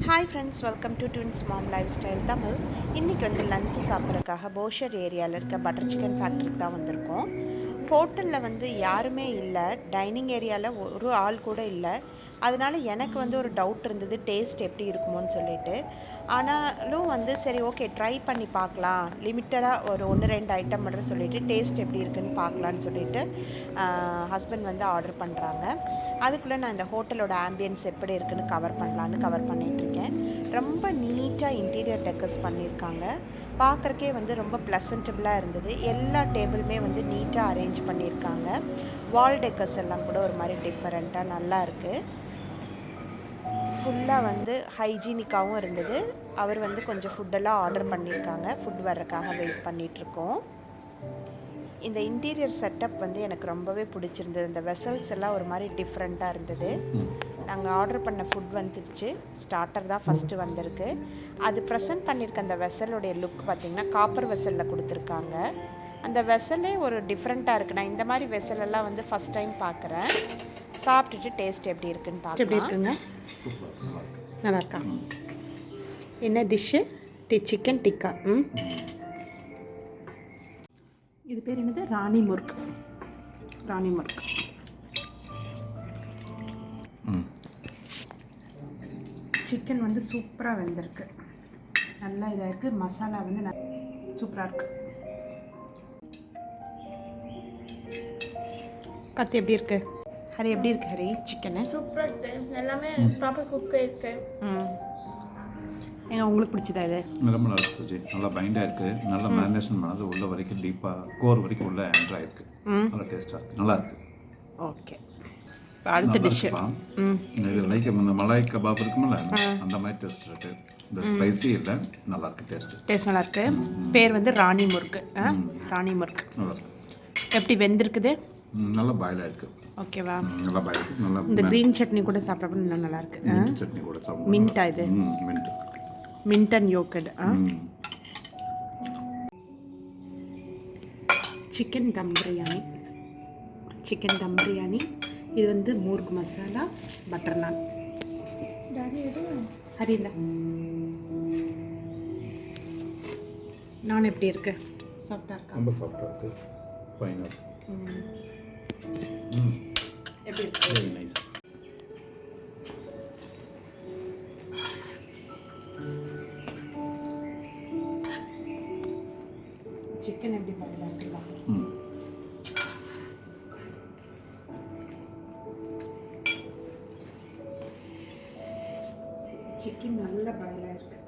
Hi friends, welcome to twins mom lifestyle Tamil. இன்றைக்கி வந்து lunch சாப்பிட்றதுக்காக போஷர் ஏரியாவில் இருக்க பட்டர் சிக்கன் ஃபேக்ட்ரிக்கு தான் வந்திருக்கோம். ஹோட்டலில் வந்து யாருமே இல்லை, டைனிங் ஏரியாவில் ஒரு ஆள் கூட இல்லை. அதனால் எனக்கு வந்து ஒரு டவுட் இருந்தது, டேஸ்ட் எப்படி இருக்குமோன்னு சொல்லிட்டு. ஆனாலும் வந்து சரி ஓகே ட்ரை பண்ணி பார்க்கலாம், லிமிட்டடாக ஒரு 1-2 ஐட்டம் மட்டும் சொல்லிவிட்டு டேஸ்ட் எப்படி இருக்குன்னு பார்க்கலான்னு சொல்லிட்டு ஹஸ்பண்ட் வந்து ஆர்டர் பண்ணுறாங்க. அதுக்குள்ளே நான் இந்த ஹோட்டலோட ஆம்பியன்ஸ் எப்படி இருக்குன்னு கவர் பண்ணிகிட்ருக்கேன். ரொம்ப நீட்டாக இன்டீரியர் டெக்கர்ஸ் பண்ணியிருக்காங்க. பார்க்குறக்கே வந்து ரொம்ப ப்ளசன்டபுளாக இருந்தது. எல்லா டேபிளுமே வந்து நீட்டாக அரேஞ்ச் பண்ணியிருக்காங்க. வால் டெக்கர்ஸ் எல்லாம் கூட ஒரு மாதிரி டிஃப்ரெண்ட்டாக நல்லா இருக்குது. ஃபுல்லாக வந்து ஹைஜீனிக்காகவும் இருந்தது. அவர் வந்து கொஞ்சம் ஃபுட்டெல்லாம் ஆர்டர் பண்ணியிருக்காங்க. ஃபுட் வர்றதுக்காக வெயிட் பண்ணிகிட்ருக்கோம். இந்த இன்டீரியர் செட்டப் வந்து எனக்கு ரொம்பவே பிடிச்சிருந்தது. இந்த வெசல்ஸ் எல்லாம் ஒரு மாதிரி டிஃப்ரெண்ட்டாக இருந்தது. நாங்கள் ஆர்டர் பண்ண ஃபுட் வந்துருச்சு. ஸ்டார்டர் தான் ஃபஸ்ட்டு வந்திருக்கு. அது ப்ரெசென்ட் பண்ணியிருக்க அந்த வெசலுடைய லுக் பார்த்திங்கன்னா காப்பர் வெசலில் கொடுத்துருக்காங்க. அந்த வெசலே ஒரு டிஃப்ரெண்ட்டாக இருக்குது. நான் இந்த மாதிரி வெசலெல்லாம் வந்து ஃபஸ்ட் டைம் பார்க்குறேன். சாப்பிட்டுட்டு டேஸ்ட் எப்படி இருக்குன்னு பார்க்கலாம். எப்படி இருக்குங்க? நல்லா இருக்கா? என்ன டிஷ்ஷு? சிக்கன் டிக்கா. இது பேர் என்னது? ராணி முர்க். சிக்கன் வந்து சூப்பராக வெந்திருக்கு. நல்லா இதாக இருக்குது. மசாலா வந்து சூப்பராக இருக்குது. கத்து எப்படி இருக்கு ஹரி? எப்படி இருக்கு ஹரி சிக்கனு? சூப்பராக இருக்குது. எல்லாமே ப்ராப்பர் குக் இருக்கு. ஏங்க உங்களுக்கு பிடிச்சதா இது? ரொம்ப நல்லா சுஜி, நல்லா பைண்டாக இருக்குது. நல்லா மேரினேஷன் பண்ணது உள்ள வரைக்கும் டீப்பாக கோர் வரைக்கும் உள்ள என்ட்ரு ஆகிருக்கு. நல்லா டேஸ்ட்டாக இருக்குது, நல்லா இருக்குது. ஓகே, அடுத்த டிஷ்ஷு. இது லைக் இந்த மலாய் கபாப் இருக்குமில்ல, அந்த மாதிரி டேஸ்ட் இருக்குது. இந்த ஸ்பைசி இல்லை, நல்லா இருக்குது. டேஸ்ட் நல்லா இருக்குது. பேர் வந்து ராணி முர்க். ராணி முர்க் நல்லா இருக்குது. எப்படி வெந்திருக்குது? நல்லா பாயில் ஆகிருக்கு. ஓகேவா? நல்லா பாயில் இருக்குது. நல்லா இந்த க்ரீன் சட்னி கூட சாப்பிட்றப்ப இன்னும் நல்லா இருக்குது. சட்னி கூட சாப்பிடுவோம். மின்ட்டா இது? Mint and yogurt. Chicken dum biryani. இது வந்து மூர்க் மசாலா, பட்டர் நான். ஹரிந்தா நான் எப்படி இருக்கு? சாஃப்டாக இருக்கா? ரொம்ப சாஃப்டாக இருக்குது. ஃபைனாக இருக்குது. எப்படி இருக்கு? Very nice. சிக்கன் எப்படி பாருங்க இருக்குல்ல? சிக்கன் நல்லா பாயில் ஆயிருக்கு.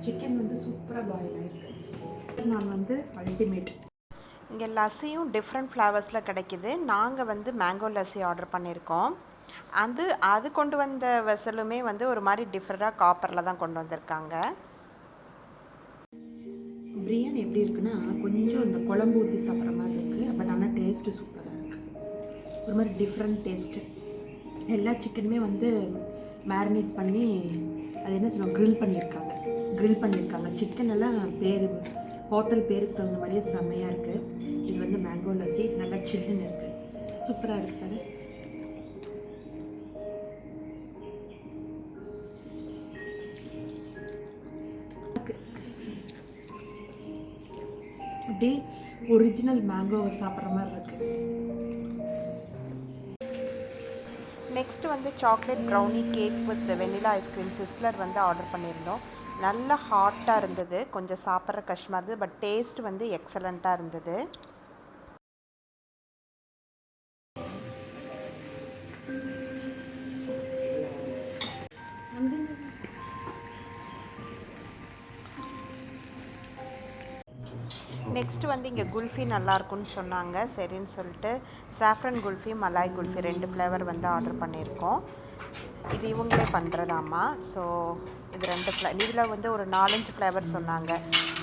சிக்கன் வந்து சூப்பராக பாயில் ஆயிருக்கு. நான் வந்து அல்டிமேட். இங்கே லஸ்ஸியும் டிஃப்ரெண்ட் ஃப்ளேவர்ஸில் கிடைக்கிது. நாங்கள் வந்து மேங்கோ லஸ்ஸி ஆர்டர் பண்ணியிருக்கோம். அது கொண்டு வந்த வெசலுமே வந்து ஒரு மாதிரி டிஃப்ரெண்ட்டாக காப்பரில் தான் கொண்டு வந்திருக்காங்க. பிரியாணி எப்படி இருக்குன்னா கொஞ்சம் இந்த குழம்பு ஊற்றி சாப்பிட்ற மாதிரி இருக்குது. பட் ஆனால் டேஸ்ட்டு சூப்பராக இருக்குது. ஒரு மாதிரி டிஃப்ரெண்ட் டேஸ்ட்டு. எல்லா சிக்கனுமே வந்து மேரினேட் பண்ணி அது என்ன சொல்லுவாங்க, க்ரில் பண்ணியிருக்காங்க. சிக்கன் எல்லாம் ஹோட்டல் பேருக்கு தகுந்த மாதிரியே செம்மையாக இருக்குது. இது வந்து மேங்கோ லஸ்ஸி நல்லா சில்லுன்னு இருக்குது. சூப்பராக இருக்குது. அப்படியே ஒரிஜினல் மேங்கோவை சாப்பிட்ற மாதிரி இருக்குது. நெக்ஸ்ட்டு வந்து chocolate brownie cake with vanilla ice cream sizzler வந்து ஆர்டர் பண்ணியிருந்தோம். நல்லா ஹாட்டாக இருந்தது. கொஞ்சம் சாப்பிட்ற கஷ்டமாக இருந்தது. பட் டேஸ்ட் வந்து எக்ஸலண்ட்டாக இருந்தது. நெக்ஸ்ட்டு வந்து இங்கே குல்ஃபி நல்லாயிருக்குன்னு சொன்னாங்க. சரின்னு சொல்லிட்டு சாஃப்ரன் குல்ஃபி, மலாய் குல்ஃபி 2 ஃப்ளேவர் வந்து ஆர்டர் பண்ணியிருக்கோம். இது இவங்களே பண்ணுறதாம்மா. ஸோ இது 2 இதில் வந்து ஒரு 4-5 ஃப்ளேவர் சொன்னாங்க.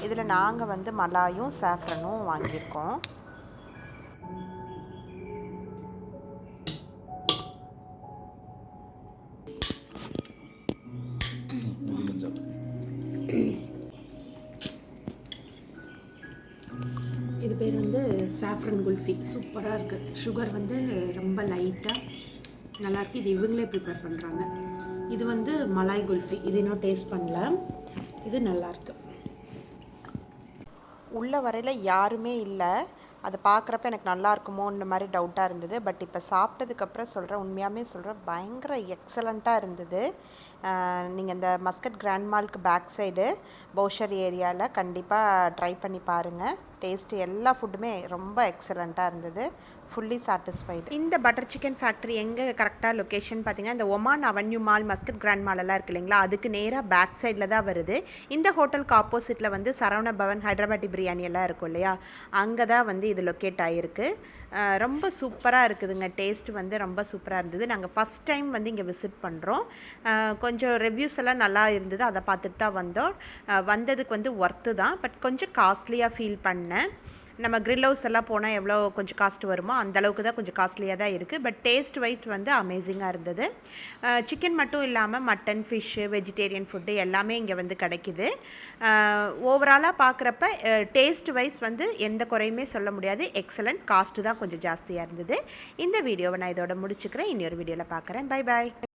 இதில் நாங்கள் வந்து மலாயும் சாஃப்ரனும் வாங்கியிருக்கோம். இது பேர் வந்து சாஃப்ரன் குல்ஃபி. சூப்பராக இருக்குது. சுகர் வந்து ரொம்ப லைட்டாக நல்லாயிருக்கு. இது இவங்களே ப்ரிப்பேர் பண்ணுறாங்க. இது வந்து மலாய் குல்ஃபி. இது இன்னும் டேஸ்ட் பண்ணல. இது நல்லாயிருக்கு. உள்ள வரையில் யாருமே இல்லை. அதை பார்க்குறப்ப எனக்கு நல்லா இருக்குமோன்ற மாதிரி டவுட்டாக இருந்தது. பட் இப்போ சாப்பிட்டதுக்கப்புறம் சொல்கிறேன், உண்மையாகவே சொல்கிறேன், பயங்கர எக்ஸலண்ட்டாக இருந்தது. நீங்கள் இந்த மஸ்கட் கிராண்ட் மால்க்கு பேக் சைடு போஷர் ஏரியாவில் கண்டிப்பாக ட்ரை பண்ணி பாருங்கள். டேஸ்ட்டு எல்லா ஃபுட்டுமே ரொம்ப எக்ஸலண்ட்டாக இருந்தது. Fully satisfied. இந்த பட்டர் சிக்கன் ஃபேக்ட்ரி எங்கே கரெக்டாக லொக்கேஷன் பார்த்தீங்கன்னா, இந்த Oman Avenue Mall, Muscat Grand Mall எல்லாம் இருக்குது இல்லைங்களா, அதுக்கு நேராக பேக் சைடில் தான் வருது. இந்த ஹோட்டலுக்கு ஆப்போசிட்டில் வந்து சரவண பவன் ஹைதராபாத்தி பிரியாணி எல்லாம் இருக்கும் இல்லையா, அங்கே தான் வந்து இது லொக்கேட் ஆகிருக்கு. ரொம்ப சூப்பராக இருக்குதுங்க. டேஸ்ட் வந்து ரொம்ப சூப்பராக இருந்தது. நாங்கள் ஃபஸ்ட் டைம் வந்து இங்கே விசிட் பண்ணுறோம். கொஞ்சம் ரிவ்யூஸ் எல்லாம் நல்லா இருந்தது, அதை பார்த்துட்டு தான் வந்தோம். வந்ததுக்கு வந்து ஒர்த்து தான், பட் கொஞ்சம் காஸ்ட்லியாக ஃபீல் பண்ணேன். நம்ம கிரில் ஹவுஸ் எல்லாம் போனால் எவ்வளோ கொஞ்சம் காஸ்ட் வருமோ அந்த அளவுக்கு தான் கொஞ்சம் காஸ்ட்லியாக தான் இருக்குது. பட் டேஸ்ட் வைட் வந்து அமேசிங்காக இருந்தது. சிக்கன் மட்டும் இல்லாமல் மட்டன், ஃபிஷ்ஷு, வெஜிடேரியன் ஃபுட்டு எல்லாமே இங்கே வந்து கிடைக்கிது. ஓவராலாக பார்க்குறப்ப டேஸ்ட் வைஸ் வந்து எந்த குறையுமே சொல்ல முடியாது. எக்ஸலண்ட். காஸ்ட்டு தான் கொஞ்சம் ஜாஸ்தியாக இருந்தது. இந்த வீடியோவை நான் இதோட முடிச்சுக்கிறேன். இன்னொரு வீடியோவில் பார்க்குறேன். Bye bye.